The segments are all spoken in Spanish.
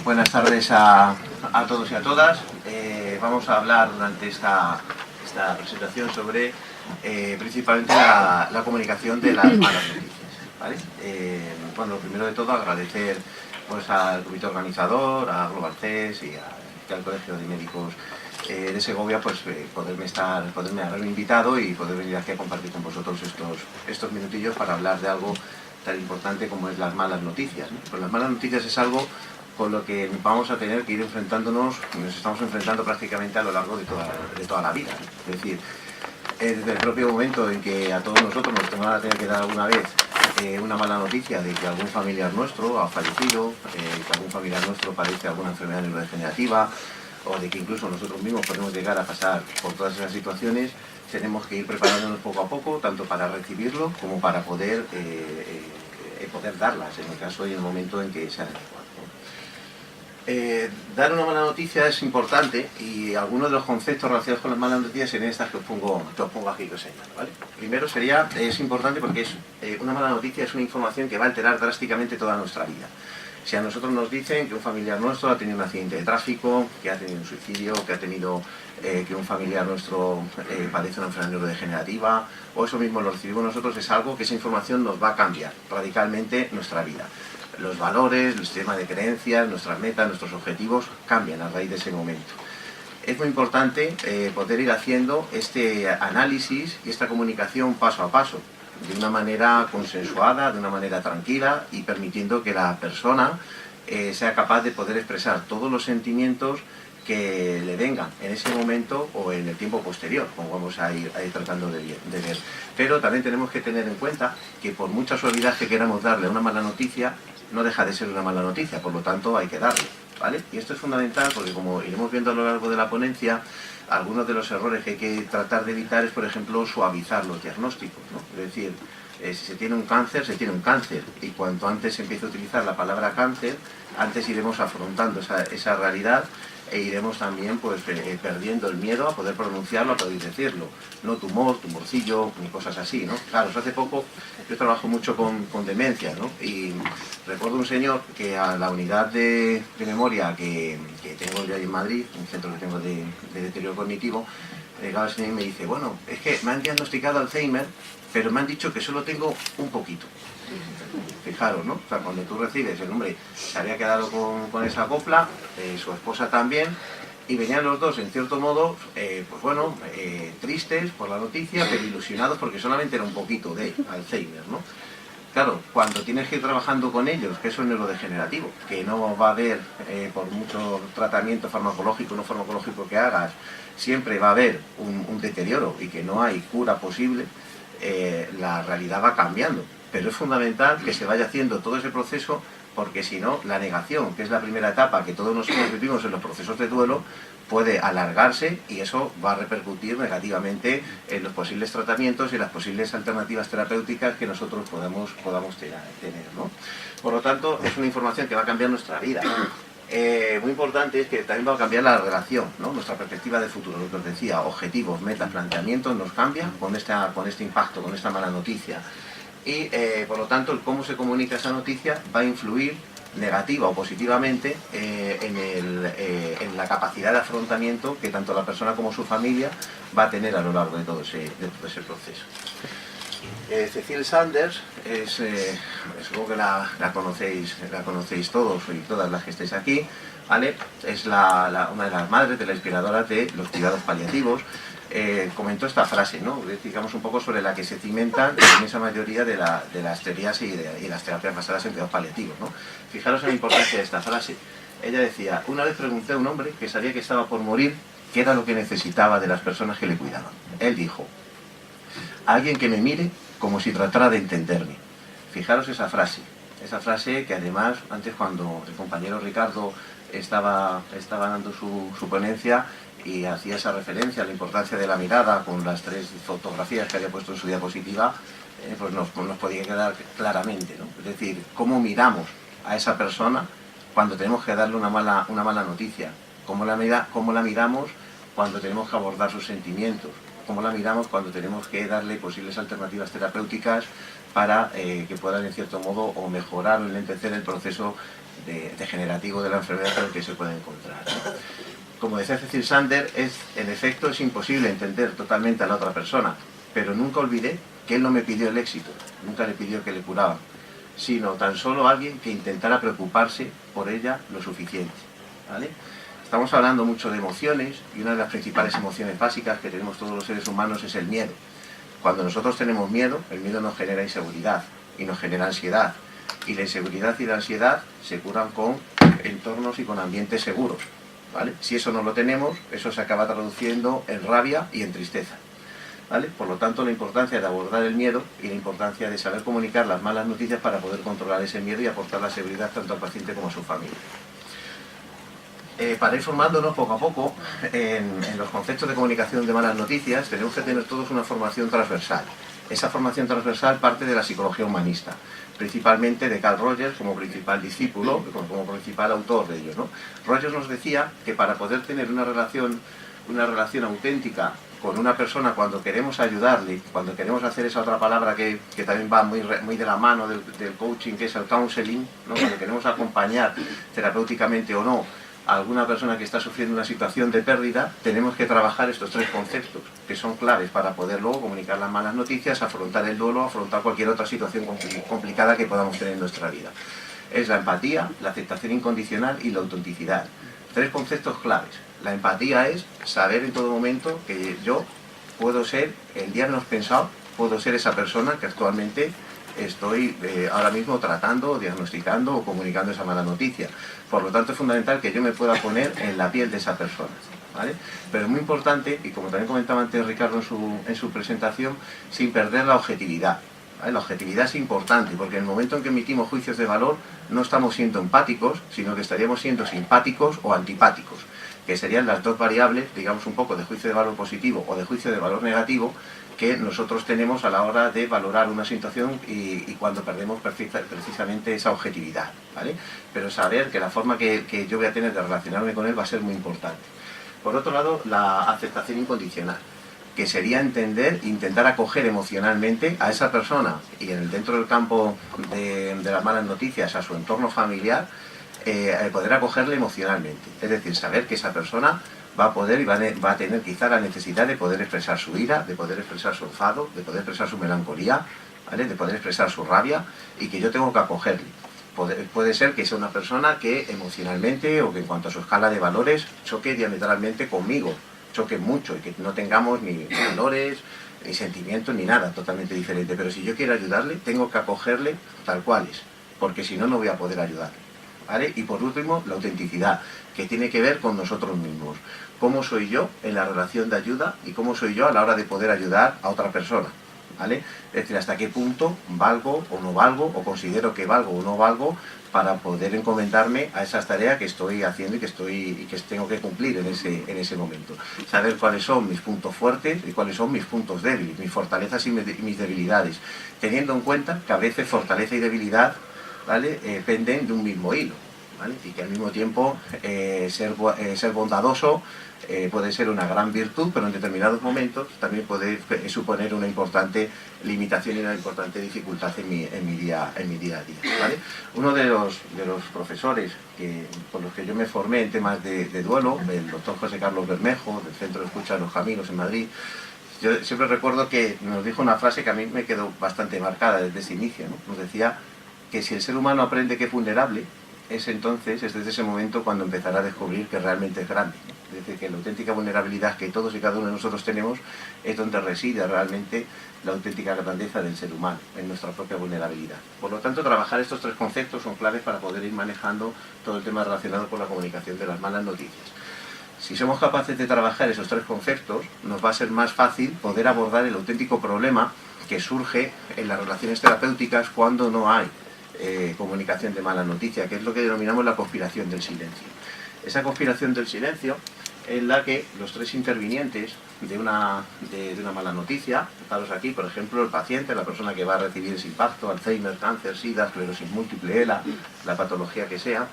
Buenas tardes a todos y a todas. Vamos a hablar durante esta presentación sobre principalmente la comunicación de las malas noticias, ¿vale? Bueno, lo primero de todo agradecer pues, al comité organizador, a Global CES y al Colegio de Médicos de Segovia, pues poderme haberme invitado y poder venir aquí a compartir con vosotros estos minutillos para hablar de algo tan importante como es las malas noticias, ¿no? Pues las malas noticias es algo con lo que vamos a tener que ir enfrentándonos, nos estamos enfrentando prácticamente a lo largo de toda la vida, ¿no? Es decir, desde el propio momento en que a todos nosotros nos van a tener que dar alguna vez una mala noticia de que algún familiar nuestro ha fallecido, que algún familiar nuestro padece alguna enfermedad neurodegenerativa, o de que incluso nosotros mismos podemos llegar a pasar por todas esas situaciones, tenemos que ir preparándonos poco a poco, tanto para recibirlo como para poder darlas en el caso y en el momento en que sea adecuado. Dar una mala noticia es importante y algunos de los conceptos relacionados con las malas noticias serían estas que os pongo aquí, que os señalo, ¿vale? Primero es importante porque una mala noticia es una información que va a alterar drásticamente toda nuestra vida. Si a nosotros nos dicen que un familiar nuestro ha tenido un accidente de tráfico, que ha tenido un suicidio, que un familiar nuestro padece una enfermedad neurodegenerativa, o eso mismo lo recibimos nosotros, es algo que esa información nos va a cambiar radicalmente nuestra vida. Los valores, el sistema de creencias, nuestras metas, nuestros objetivos cambian a raíz de ese momento. Es muy importante poder ir haciendo este análisis y esta comunicación paso a paso, de una manera consensuada, de una manera tranquila y permitiendo que la persona sea capaz de poder expresar todos los sentimientos que le vengan en ese momento o en el tiempo posterior, como vamos a ir tratando de ver. Pero también tenemos que tener en cuenta que por mucha suavidad que queramos darle a una mala noticia, no deja de ser una mala noticia, por lo tanto hay que darle, ¿vale? Y esto es fundamental porque, como iremos viendo a lo largo de la ponencia, algunos de los errores que hay que tratar de evitar es, por ejemplo, suavizar los diagnósticos, ¿no? Es decir, si se tiene un cáncer, se tiene un cáncer, y cuanto antes se empiece a utilizar la palabra cáncer, antes iremos afrontando esa realidad e iremos también pues, perdiendo el miedo a poder pronunciarlo, a poder decirlo. No tumor, tumorcillo, ni cosas así, ¿no? Claro, hace poco yo trabajo mucho con demencia, ¿no? Y recuerdo un señor que a la unidad de memoria que tengo yo ahí en Madrid, un centro que tengo de deterioro cognitivo, llegaba el señor y me dice, bueno, es que me han diagnosticado Alzheimer, pero me han dicho que solo tengo un poquito. Fijaros, ¿no? O sea, cuando tú recibes, el hombre se había quedado con esa copla, su esposa también, y venían los dos, en cierto modo, pues bueno, tristes por la noticia, pero ilusionados porque solamente era un poquito de Alzheimer, ¿no? Claro, cuando tienes que ir trabajando con ellos, que eso es neurodegenerativo, que no va a haber, por mucho tratamiento farmacológico o no farmacológico que hagas, siempre va a haber un deterioro y que no hay cura posible, la realidad va cambiando. Pero es fundamental que se vaya haciendo todo ese proceso, porque si no, la negación, que es la primera etapa que todos nosotros vivimos en los procesos de duelo, puede alargarse y eso va a repercutir negativamente en los posibles tratamientos y las posibles alternativas terapéuticas que nosotros podamos tener, ¿no? Por lo tanto, es una información que va a cambiar nuestra vida. Muy importante es que también va a cambiar la relación, ¿no? Nuestra perspectiva de futuro, lo que os decía, objetivos, metas, planteamientos nos cambian con este impacto, con esta mala noticia. Y por lo tanto el cómo se comunica esa noticia va a influir negativa o positivamente en la capacidad de afrontamiento que tanto la persona como su familia va a tener a lo largo de todo ese proceso. Cecil Sanders supongo que la conocéis todos y todas las que estáis aquí, ¿vale? Es una de las madres de las inspiradoras de los cuidados paliativos. Comentó esta frase, ¿no? Digamos un poco sobre la que se cimentan la inmensa mayoría de las teorías y las terapias basadas en cuidados paliativos, ¿no? Fijaros en la importancia de esta frase. Ella decía, una vez pregunté a un hombre que sabía que estaba por morir qué era lo que necesitaba de las personas que le cuidaban. Él dijo, alguien que me mire como si tratara de entenderme. Fijaros esa frase que además, antes cuando el compañero Ricardo estaba dando su ponencia y hacía esa referencia a la importancia de la mirada con las 3 fotografías que había puesto en su diapositiva, pues nos podía quedar claramente, ¿no? Es decir, cómo miramos a esa persona cuando tenemos que darle una mala noticia, cómo la miramos cuando tenemos que abordar sus sentimientos, cómo la miramos cuando tenemos que darle posibles alternativas terapéuticas para que puedan, en cierto modo, o mejorar o enlentecer el proceso degenerativo de la enfermedad en el que se puede encontrar, ¿no? Como decía Cecil Sander, en efecto es imposible entender totalmente a la otra persona, pero nunca olvidé que él no me pidió el éxito, nunca le pidió que le curaban, sino tan solo alguien que intentara preocuparse por ella lo suficiente, ¿vale? Estamos hablando mucho de emociones, y una de las principales emociones básicas que tenemos todos los seres humanos es el miedo. Cuando nosotros tenemos miedo, el miedo nos genera inseguridad y nos genera ansiedad, y la inseguridad y la ansiedad se curan con entornos y con ambientes seguros, ¿vale? Si eso no lo tenemos, eso se acaba traduciendo en rabia y en tristeza, ¿vale? Por lo tanto, la importancia de abordar el miedo y la importancia de saber comunicar las malas noticias para poder controlar ese miedo y aportar la seguridad tanto al paciente como a su familia. Para ir formándonos poco a poco en los conceptos de comunicación de malas noticias, tenemos que tener todos una formación transversal. Esa formación transversal parte de la psicología humanista, principalmente de Carl Rogers como principal discípulo, como principal autor de ellos, ¿no? Rogers nos decía que para poder tener una relación auténtica con una persona, cuando queremos ayudarle, cuando queremos hacer esa otra palabra que también va muy de la mano del coaching, que es el counseling, ¿no? Cuando queremos acompañar terapéuticamente o no a alguna persona que está sufriendo una situación de pérdida, tenemos que trabajar estos tres conceptos, que son claves para poder luego comunicar las malas noticias, afrontar el duelo, afrontar cualquier otra situación complicada que podamos tener en nuestra vida. Es la empatía, la aceptación incondicional y la autenticidad. Tres conceptos claves. La empatía es saber en todo momento que yo puedo ser, el día menos pensado, puedo ser esa persona que actualmente estoy ahora mismo tratando, diagnosticando o comunicando esa mala noticia. Por lo tanto, es fundamental que yo me pueda poner en la piel de esa persona, ¿vale? Pero es muy importante, y como también comentaba antes Ricardo en su presentación, sin perder la objetividad, ¿vale? La objetividad es importante, porque en el momento en que emitimos juicios de valor, no estamos siendo empáticos, sino que estaríamos siendo simpáticos o antipáticos, que serían las dos variables, digamos un poco de juicio de valor positivo o de juicio de valor negativo, que nosotros tenemos a la hora de valorar una situación y cuando perdemos precisamente esa objetividad, ¿vale? Pero saber que la forma que yo voy a tener de relacionarme con él va a ser muy importante. Por otro lado, la aceptación incondicional, que sería intentar acoger emocionalmente a esa persona y dentro del campo de las malas noticias a su entorno familiar, poder acogerle emocionalmente. Es decir, saber que esa persona va a poder y va a tener quizá la necesidad de poder expresar su ira, de poder expresar su enfado, de poder expresar su melancolía, ¿vale? De poder expresar su rabia, y que yo tengo que acogerle. Puede ser que sea una persona que emocionalmente o que en cuanto a su escala de valores choque diametralmente conmigo, choque mucho y que no tengamos ni valores, ni sentimientos, ni nada totalmente diferente. Pero si yo quiero ayudarle, tengo que acogerle tal cual es, porque si no, no voy a poder ayudarle, ¿vale? Y por último, la autenticidad, que tiene que ver con nosotros mismos. Cómo soy yo en la relación de ayuda y cómo soy yo a la hora de poder ayudar a otra persona, ¿vale? Es decir, hasta qué punto valgo o no valgo, o considero que valgo o no valgo, para poder encomendarme a esas tareas que estoy haciendo y que tengo que cumplir en ese momento. Saber cuáles son mis puntos fuertes y cuáles son mis puntos débiles, mis fortalezas y mis debilidades, teniendo en cuenta que a veces fortaleza y debilidad, ¿vale? Penden de un mismo hilo, ¿vale? Y que al mismo tiempo ser bondadoso puede ser una gran virtud, pero en determinados momentos también puede suponer una importante limitación y una importante dificultad en mi día a día, ¿vale? Uno de los profesores con los que yo me formé en temas de duelo, el doctor José Carlos Bermejo, del Centro de Escucha de los Caminos en Madrid, yo siempre recuerdo que nos dijo una frase que a mí me quedó bastante marcada desde ese inicio, ¿no? Nos decía que si el ser humano aprende que es vulnerable, es desde ese momento cuando empezará a descubrir que realmente es grande, ¿no? Es decir, que la auténtica vulnerabilidad que todos y cada uno de nosotros tenemos es donde reside realmente la auténtica grandeza del ser humano, en nuestra propia vulnerabilidad. Por lo tanto, trabajar estos tres conceptos son claves para poder ir manejando todo el tema relacionado con la comunicación de las malas noticias. Si somos capaces de trabajar esos tres conceptos, nos va a ser más fácil poder abordar el auténtico problema que surge en las relaciones terapéuticas cuando no hay comunicación de mala noticia, que es lo que denominamos la conspiración del silencio. Esa conspiración del silencio es la que los tres intervinientes de una mala noticia, fijaros aquí, por ejemplo, el paciente, la persona que va a recibir ese impacto, Alzheimer, cáncer, SIDA, esclerosis múltiple, ELA, la patología que sea,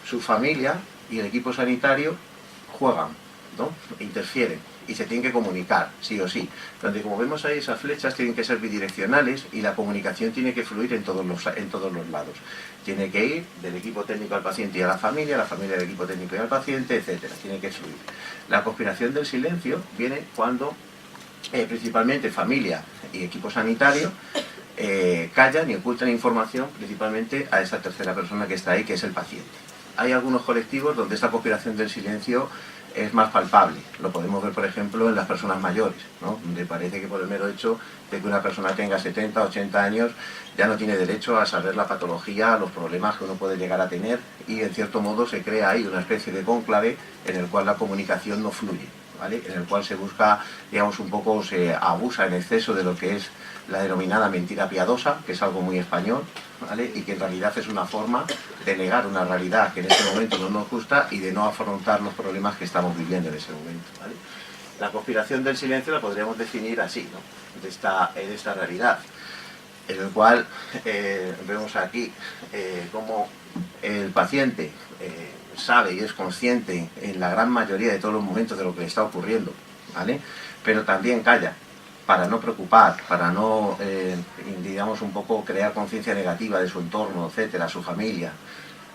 su familia y el equipo sanitario juegan ¿no? Interfieren y se tienen que comunicar, sí o sí. Donde, como vemos ahí, esas flechas tienen que ser bidireccionales y la comunicación tiene que fluir en todos los lados. Tiene que ir del equipo técnico al paciente y a la familia del equipo técnico y al paciente, etcétera. Tiene que fluir. La conspiración del silencio viene cuando principalmente familia y equipo sanitario callan y ocultan información principalmente a esa tercera persona que está ahí, que es el paciente. Hay algunos colectivos donde esta conspiración del silencio es más palpable. Lo podemos ver, por ejemplo, en las personas mayores, ¿no? Donde parece que por el mero hecho de que una persona tenga 70, 80 años ya no tiene derecho a saber la patología, los problemas que uno puede llegar a tener, y en cierto modo se crea ahí una especie de cónclave en el cual la comunicación no fluye, ¿vale? En el cual se busca, digamos, un poco se abusa en exceso de lo que es la denominada mentira piadosa, que es algo muy español, ¿vale? Y que en realidad es una forma de negar una realidad que en este momento no nos gusta y de no afrontar los problemas que estamos viviendo en ese momento, ¿vale? La conspiración del silencio la podríamos definir así, ¿no? En esta realidad, en el cual vemos aquí cómo el paciente sabe y es consciente en la gran mayoría de todos los momentos de lo que le está ocurriendo, ¿vale? Pero también calla, para no preocupar, para no, digamos, un poco crear conciencia negativa de su entorno, etcétera, su familia,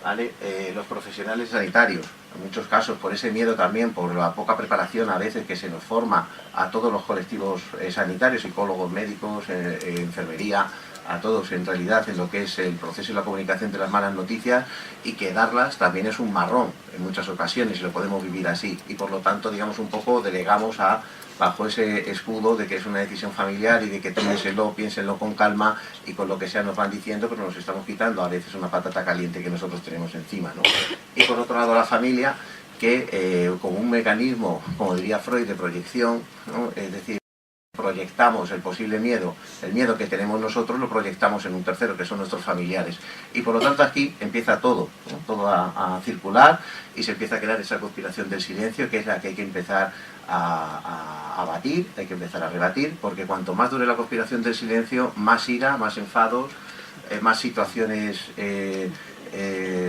¿vale? Los profesionales sanitarios, en muchos casos, por ese miedo también, por la poca preparación a veces que se nos forma a todos los colectivos sanitarios, psicólogos, médicos, enfermería, a todos en realidad en lo que es el proceso y la comunicación de las malas noticias, y que darlas también es un marrón en muchas ocasiones y lo podemos vivir así, y por lo tanto, digamos, un poco delegamos bajo ese escudo de que es una decisión familiar y de que tómenselo, piénsenlo con calma y con lo que sea nos van diciendo, pero nos estamos quitando a veces una patata caliente que nosotros tenemos encima, ¿no? Y por otro lado la familia, que como un mecanismo, como diría Freud, de proyección, ¿no? Es decir, proyectamos el posible miedo, el miedo que tenemos nosotros lo proyectamos en un tercero, que son nuestros familiares, y por lo tanto aquí empieza todo, ¿no? Todo a circular y se empieza a crear esa conspiración del silencio, que es la que hay que empezar a batir, hay que empezar a rebatir, porque cuanto más dure la conspiración del silencio, más ira, más enfados, más situaciones de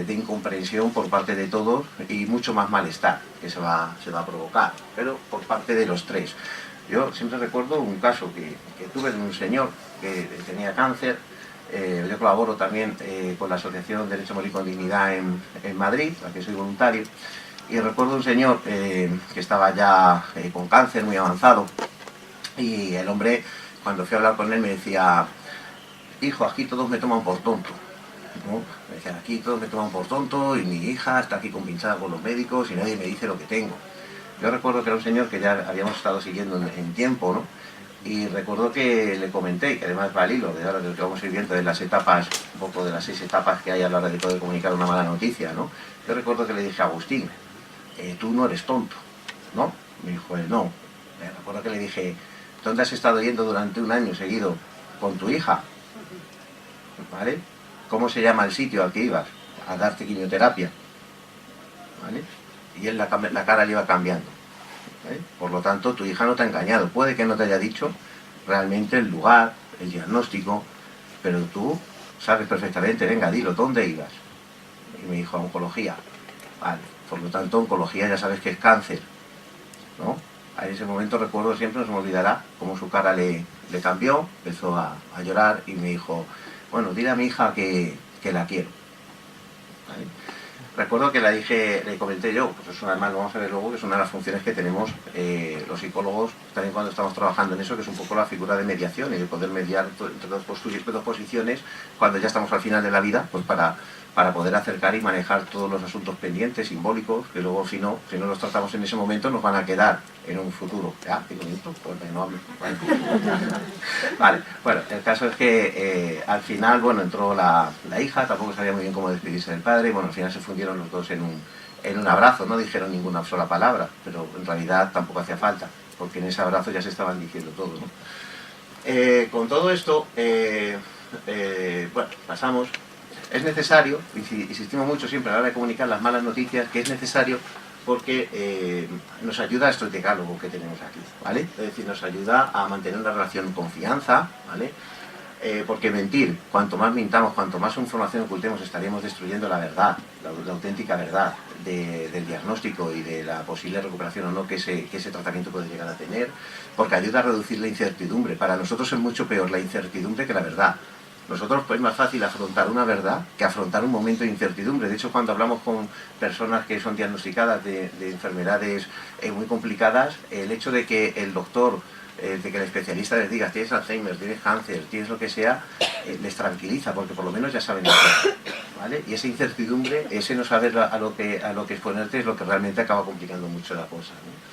incomprensión por parte de todos y mucho más malestar que se va a provocar, pero por parte de los tres. Yo siempre recuerdo un caso que tuve de un señor que tenía cáncer. Yo colaboro también con la Asociación Derecho a Morir con Dignidad en Madrid, a la que soy voluntario, y recuerdo un señor que estaba ya con cáncer muy avanzado, y el hombre, cuando fui a hablar con él, me decía: hijo, aquí todos me toman por tonto, ¿no? Me decía: aquí todos me toman por tonto y mi hija está aquí compinchada con los médicos y nadie me dice lo que tengo. Yo recuerdo que era un señor que ya habíamos estado siguiendo en tiempo, ¿no? Y recuerdo que le comenté, que además va al hilo de ahora de lo que vamos a ir viendo de las etapas, un poco de las 6 etapas que hay a la hora de poder comunicar una mala noticia, ¿no? Yo recuerdo que le dije: Agustín, tú no eres tonto, ¿no? Me dijo él: no. Recuerdo que le dije: ¿dónde has estado yendo durante un año seguido con tu hija? ¿Vale? ¿Cómo se llama el sitio al que ibas a darte quimioterapia? ¿Vale? Y él la cara le iba cambiando, ¿vale? Por lo tanto, tu hija no te ha engañado. Puede que no te haya dicho realmente el lugar, el diagnóstico, pero tú sabes perfectamente. Venga, dilo, ¿dónde ibas? Y me dijo: a oncología. Vale, por lo tanto, oncología ya sabes que es cáncer, ¿no? En ese momento recuerdo siempre, no se me olvidará, cómo su cara le cambió, empezó a llorar y me dijo: bueno, dile a mi hija que la quiero, ¿vale? Recuerdo que le comenté yo, pues eso además lo vamos a ver luego, que es una de las funciones que tenemos los psicólogos también cuando estamos trabajando en eso, que es un poco la figura de mediación y de poder mediar entre dos posiciones cuando ya estamos al final de la vida, pues para poder acercar y manejar todos los asuntos pendientes, simbólicos, que luego si no los tratamos en ese momento nos van a quedar en un futuro. ¿Ya? ¿5 minutos? Pues no hablo. Vale, bueno, el caso es que al final, bueno, entró la hija, tampoco sabía muy bien cómo despedirse del padre, y bueno, al final se fundieron los dos en un abrazo, no dijeron ninguna sola palabra, pero en realidad tampoco hacía falta, porque en ese abrazo ya se estaban diciendo todo, ¿no? Con todo esto, bueno, pasamos. Es necesario, insistimos mucho siempre a la hora de comunicar las malas noticias, que es necesario porque nos ayuda a este decálogo que tenemos aquí, ¿vale? Es decir, nos ayuda a mantener una relación de confianza, ¿vale? Porque mentir, cuanto más mintamos, cuanto más información ocultemos, estaríamos destruyendo la verdad, la auténtica verdad del diagnóstico y de la posible recuperación o no que ese tratamiento puede llegar a tener, porque ayuda a reducir la incertidumbre. Para nosotros es mucho peor la incertidumbre que la verdad. Nosotros pues es más fácil afrontar una verdad que afrontar un momento de incertidumbre. De hecho, cuando hablamos con personas que son diagnosticadas de enfermedades muy complicadas, el hecho de que el doctor, de que el especialista les diga tienes Alzheimer, tienes cáncer, tienes lo que sea, les tranquiliza, porque por lo menos ya saben hacerlo, ¿vale? Y esa incertidumbre, ese no saber a lo que exponerte es lo que realmente acaba complicando mucho la cosa, ¿no?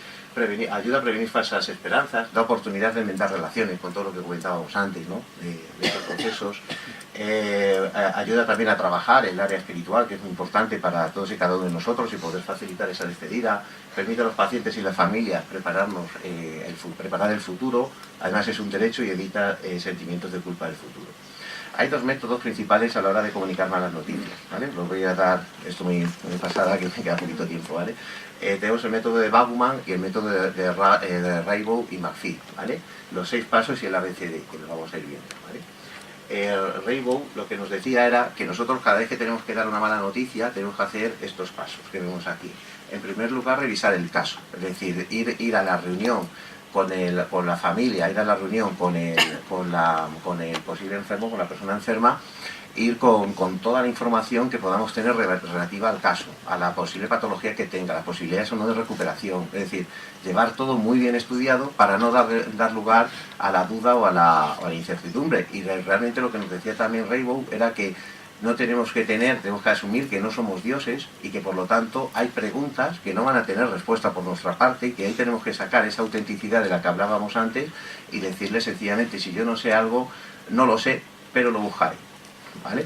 Ayuda a prevenir falsas esperanzas, da oportunidad de enmendar relaciones con todo lo que comentábamos antes, ¿no? de estos procesos. Ayuda también a trabajar el área espiritual, que es muy importante para todos y cada uno de nosotros, y poder facilitar esa despedida. Permite a los pacientes y las familias preparar el futuro. Además es un derecho y evita sentimientos de culpa del futuro. Hay dos métodos principales a la hora de comunicar malas noticias, ¿vale? Los voy a dar, esto me pasará que me queda poquito tiempo, ¿vale? Tenemos el método de Bauman y el método de Raybould y McPhee, ¿vale? Los 6 pasos y el ABCD, que los vamos a ir viendo, ¿vale? Raybould lo que nos decía era que nosotros cada vez que tenemos que dar una mala noticia tenemos que hacer estos pasos que vemos aquí. En primer lugar, revisar el caso, es decir, ir a la reunión con la familia, ir a la reunión con el posible enfermo, con la persona enferma, ir con toda la información que podamos tener relativa al caso, a la posible patología que tenga, las posibilidades o no de recuperación, es decir, llevar todo muy bien estudiado para no dar lugar a la duda o a la incertidumbre. Y realmente lo que nos decía también Raybould era que no tenemos que asumir que no somos dioses y que por lo tanto hay preguntas que no van a tener respuesta por nuestra parte y que ahí tenemos que sacar esa autenticidad de la que hablábamos antes y decirle sencillamente, si yo no sé algo, no lo sé, pero lo buscaré, ¿vale?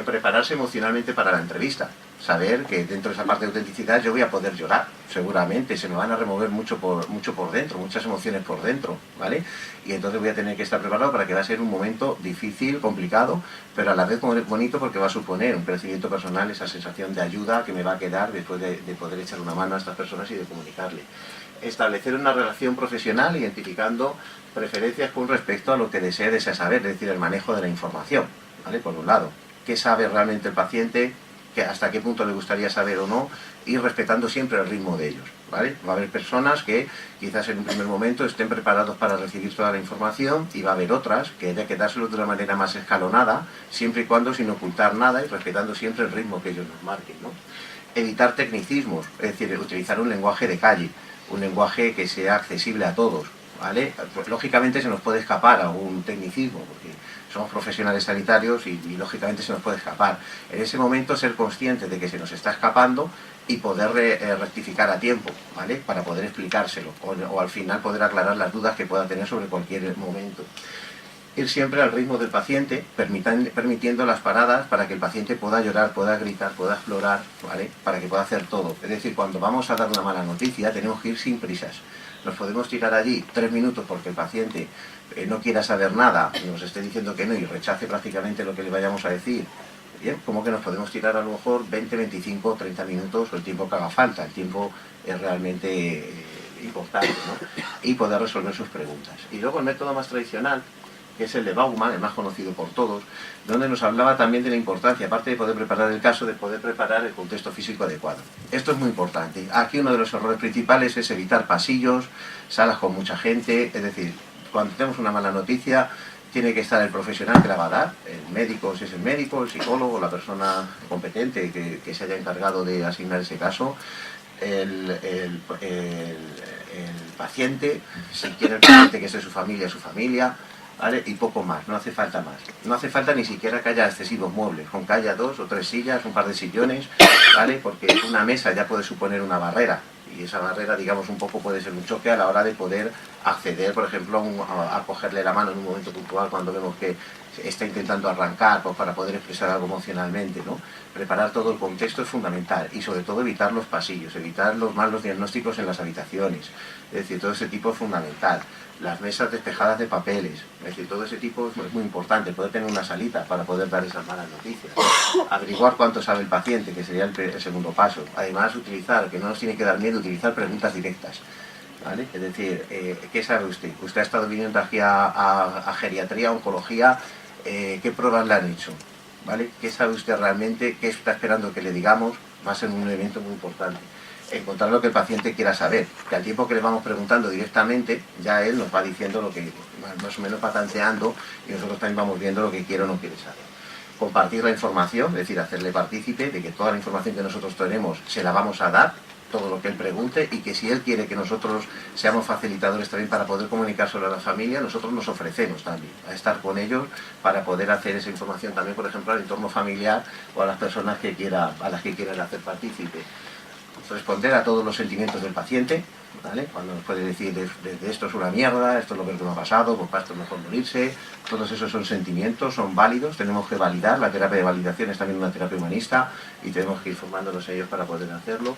Prepararse emocionalmente para la entrevista, saber que dentro de esa parte de autenticidad yo voy a poder llorar, seguramente, se me van a remover mucho por dentro, muchas emociones por dentro, ¿vale? Y entonces voy a tener que estar preparado para que va a ser un momento difícil, complicado, pero a la vez bonito porque va a suponer un crecimiento personal, esa sensación de ayuda que me va a quedar después de poder echar una mano a estas personas y de comunicarle. Establecer una relación profesional identificando preferencias con respecto a lo que desea saber, es decir, el manejo de la información, ¿vale? Por un lado, qué sabe realmente el paciente, hasta qué punto le gustaría saber o no, y respetando siempre el ritmo de ellos, ¿vale? Va a haber personas que quizás en un primer momento estén preparados para recibir toda la información y va a haber otras que haya que dárselo de una manera más escalonada, siempre y cuando sin ocultar nada y respetando siempre el ritmo que ellos nos marquen, ¿no? Evitar tecnicismos, es decir, utilizar un lenguaje de calle, un lenguaje que sea accesible a todos, ¿vale? Pues, lógicamente se nos puede escapar algún tecnicismo, porque somos profesionales sanitarios y lógicamente se nos puede escapar. En ese momento ser conscientes de que se nos está escapando y poder rectificar a tiempo, ¿vale? Para poder explicárselo o al final poder aclarar las dudas que pueda tener sobre cualquier momento. Ir siempre al ritmo del paciente, permitiendo las paradas para que el paciente pueda llorar, pueda gritar, pueda explorar, ¿vale? Para que pueda hacer todo. Es decir, cuando vamos a dar una mala noticia tenemos que ir sin prisas. Nos podemos tirar allí 3 minutos porque el paciente no quiera saber nada, nos esté diciendo que no y rechace prácticamente lo que le vayamos a decir. Bien, como que nos podemos tirar a lo mejor 20, 25, 30 minutos o el tiempo que haga falta. El tiempo es realmente importante, ¿no? Y poder resolver sus preguntas. Y luego el método más tradicional, que es el de Bauman, el más conocido por todos, donde nos hablaba también de la importancia, aparte de poder preparar el caso, de poder preparar el contexto físico adecuado. Esto es muy importante. Aquí uno de los errores principales es evitar pasillos, salas con mucha gente, es decir, cuando tenemos una mala noticia, tiene que estar el profesional que la va a dar, el médico si es el médico, el psicólogo, la persona competente que se haya encargado de asignar ese caso, el paciente, si quiere el paciente que sea su familia, ¿vale? Y poco más, no hace falta más. No hace falta ni siquiera que haya excesivos muebles, con que haya 2 o 3 sillas, un par de sillones, ¿vale? Porque una mesa ya puede suponer una barrera, y esa barrera, digamos, un poco puede ser un choque a la hora de poder acceder, por ejemplo, a cogerle la mano en un momento puntual cuando vemos que está intentando arrancar, pues para poder expresar algo emocionalmente, ¿no? Preparar todo el contexto es fundamental y sobre todo evitar los pasillos, evitar los malos diagnósticos en las habitaciones, es decir, todo ese tipo es fundamental. Las mesas despejadas de papeles, es decir, todo ese tipo es muy importante, poder tener una salita para poder dar esas malas noticias. Averiguar cuánto sabe el paciente, que sería el segundo paso. Además, utilizar, que no nos tiene que dar miedo, utilizar preguntas directas. ¿vale? Es decir, ¿qué sabe usted? Usted ha estado viniendo aquí a geriatría, oncología, ¿qué pruebas le han hecho? ¿Vale? ¿Qué sabe usted realmente? ¿Qué está esperando que le digamos? Va a ser un elemento muy importante. Encontrar lo que el paciente quiera saber, que al tiempo que le vamos preguntando directamente, ya él nos va diciendo lo que, más o menos va tanteando, y nosotros también vamos viendo lo que quiere o no quiere saber. Compartir la información, es decir, hacerle partícipe de que toda la información que nosotros tenemos se la vamos a dar, todo lo que él pregunte, y que si él quiere que nosotros seamos facilitadores también para poder comunicárselo a la familia, nosotros nos ofrecemos también a estar con ellos para poder hacer esa información también, por ejemplo, al entorno familiar o a las personas que a las que quieran hacer partícipe. Responder a todos los sentimientos del paciente, ¿vale? Cuando nos puede decir de esto es una mierda, esto es lo que me ha pasado, pues para esto es mejor morirse, todos esos son sentimientos, son válidos, tenemos que validar, la terapia de validación es también una terapia humanista y tenemos que ir formándonos ellos para poder hacerlo,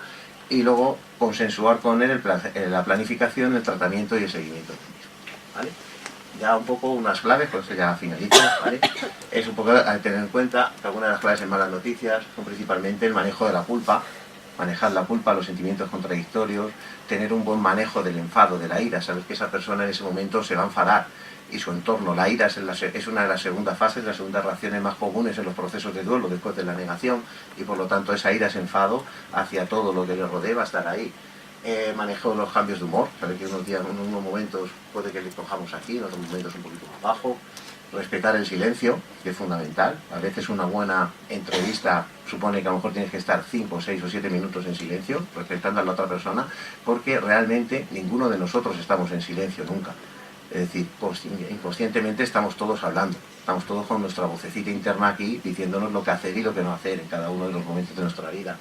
y luego consensuar con él la planificación, el tratamiento y el seguimiento del mismo, ¿vale? Ya un poco unas claves, con eso ya finalizo, ¿vale? Es un poco a tener en cuenta que algunas de las claves en malas noticias son principalmente el manejo de la culpa, manejar la culpa, los sentimientos contradictorios, tener un buen manejo del enfado, de la ira, saber que esa persona en ese momento se va a enfadar y su entorno. La ira es una de las segundas fases, las segundas reacciones más comunes en los procesos de duelo después de la negación, y por lo tanto esa ira, ese enfado hacia todo lo que le rodea va a estar ahí. Manejo los cambios de humor, saber que unos días, en unos momentos puede que le cojamos aquí, en otros momentos un poquito más bajo. Respetar el silencio, que es fundamental. A veces una buena entrevista supone que a lo mejor tienes que estar 5, 6 o 7 minutos en silencio, respetando a la otra persona, porque realmente ninguno de nosotros estamos en silencio nunca. Es decir, inconscientemente estamos todos hablando, estamos todos con nuestra vocecita interna aquí diciéndonos lo que hacer y lo que no hacer en cada uno de los momentos de nuestra vida.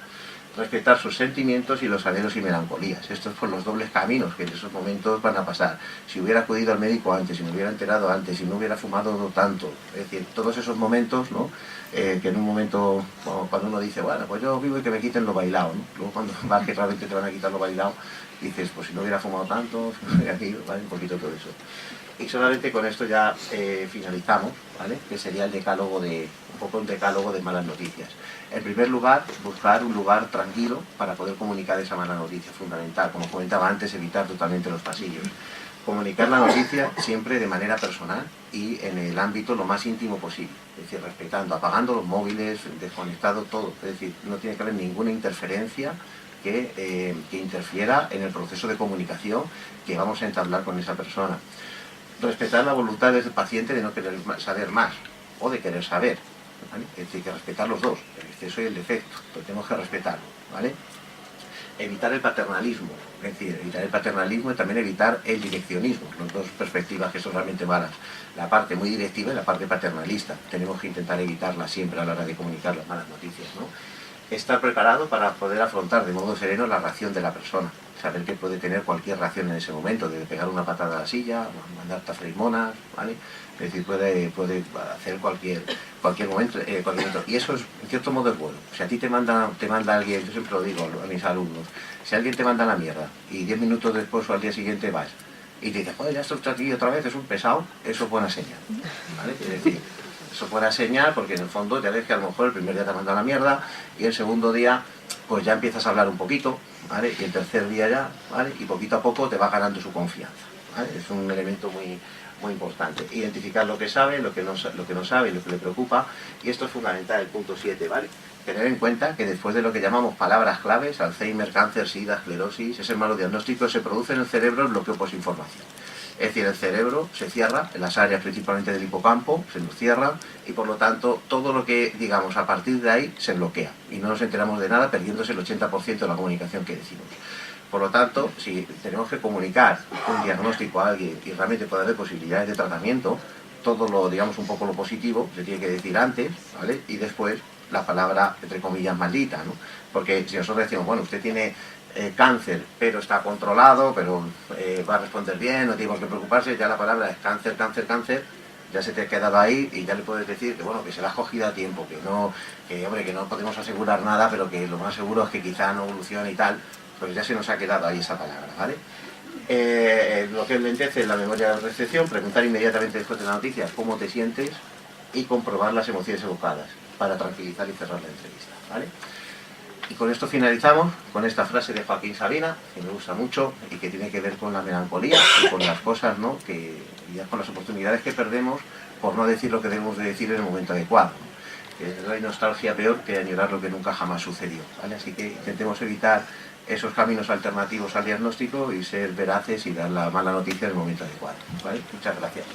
Respetar sus sentimientos y los anhelos y melancolías. Estos son los dobles caminos que en esos momentos van a pasar. Si hubiera acudido al médico antes, si me hubiera enterado antes, si no hubiera fumado tanto, es decir, todos esos momentos, ¿no? Que en un momento, cuando uno dice, bueno, pues yo vivo y que me quiten lo bailado, ¿no? Luego cuando vas que realmente te van a quitar lo bailado, dices, pues si no hubiera fumado tanto, aquí, ¿vale? Un poquito todo eso. Y solamente con esto ya finalizamos, ¿vale? Que sería el decálogo un poco un decálogo de malas noticias. En primer lugar, buscar un lugar tranquilo para poder comunicar esa mala noticia, fundamental. Como comentaba antes, evitar totalmente los pasillos. Comunicar la noticia siempre de manera personal y en el ámbito lo más íntimo posible. Es decir, respetando, apagando los móviles, desconectado todo. Es decir, no tiene que haber ninguna interferencia que interfiera en el proceso de comunicación que vamos a entablar con esa persona. Respetar la voluntad del paciente de no querer saber más o de querer saber, ¿vale? Es decir, que respetar los dos, el exceso y el defecto, pero tenemos que respetarlo, ¿vale? Evitar el paternalismo, es decir, evitar el paternalismo y también evitar el direccionismo, las dos perspectivas que son realmente malas, la parte muy directiva y la parte paternalista. Tenemos que intentar evitarla siempre a la hora de comunicar las malas noticias, ¿no? Estar preparado para poder afrontar de modo sereno la reacción de la persona, saber que puede tener cualquier reacción en ese momento, de pegar una patada a la silla, mandarte a freír monas, ¿vale? Es decir, puede hacer cualquier momento, y eso es, en cierto modo es bueno. Si a ti te manda alguien, yo siempre lo digo a mis alumnos, si alguien te manda la mierda y 10 minutos después o al día siguiente vas y te dices, joder, ya estoy aquí otra vez, es un pesado, eso es buena señal, ¿vale? Es decir, eso es buena señal porque en el fondo ya ves que a lo mejor el primer día te manda la mierda y el segundo día pues ya empiezas a hablar un poquito, ¿vale? Y el tercer día ya, ¿vale? Y poquito a poco te va ganando su confianza, ¿vale? Es un elemento muy importante. Identificar lo que sabe, lo que no sabe y lo que le preocupa, y esto es fundamental, el punto 7, ¿vale? Tener en cuenta que después de lo que llamamos palabras claves, Alzheimer, cáncer, SIDA, esclerosis, ese malo diagnóstico, se produce en el cerebro el bloqueo posinformación. Es decir, el cerebro se cierra, en las áreas principalmente del hipocampo, se nos cierra, y por lo tanto todo lo que digamos a partir de ahí se bloquea, y no nos enteramos de nada, perdiéndose el 80% de la comunicación que decimos. Por lo tanto, si tenemos que comunicar un diagnóstico a alguien y realmente puede haber posibilidades de tratamiento, todo lo, digamos, un poco lo positivo se tiene que decir antes, ¿vale? Y después la palabra, entre comillas, maldita, ¿no? Porque si nosotros decimos, bueno, usted tiene cáncer, pero está controlado, pero va a responder bien, no tenemos que preocuparse, ya la palabra es cáncer, cáncer, cáncer, ya se te ha quedado ahí y ya le puedes decir que bueno, que se la has cogido a tiempo, que no podemos asegurar nada, pero que lo más seguro es que quizá no evolucione y tal, pues ya se nos ha quedado ahí esa palabra, ¿vale? Lo que lentece la memoria de recepción, preguntar inmediatamente después de la noticia cómo te sientes y comprobar las emociones evocadas para tranquilizar y cerrar la entrevista, ¿vale? Y con esto finalizamos con esta frase de Joaquín Sabina, que me gusta mucho y que tiene que ver con la melancolía y con las cosas, ¿no?, y con las oportunidades que perdemos por no decir lo que debemos de decir en el momento adecuado, ¿no? Que no hay nostalgia peor que añorar lo que nunca jamás sucedió, ¿vale? Así que intentemos evitar esos caminos alternativos al diagnóstico y ser veraces y dar la mala noticia en el momento adecuado, ¿vale? Muchas gracias.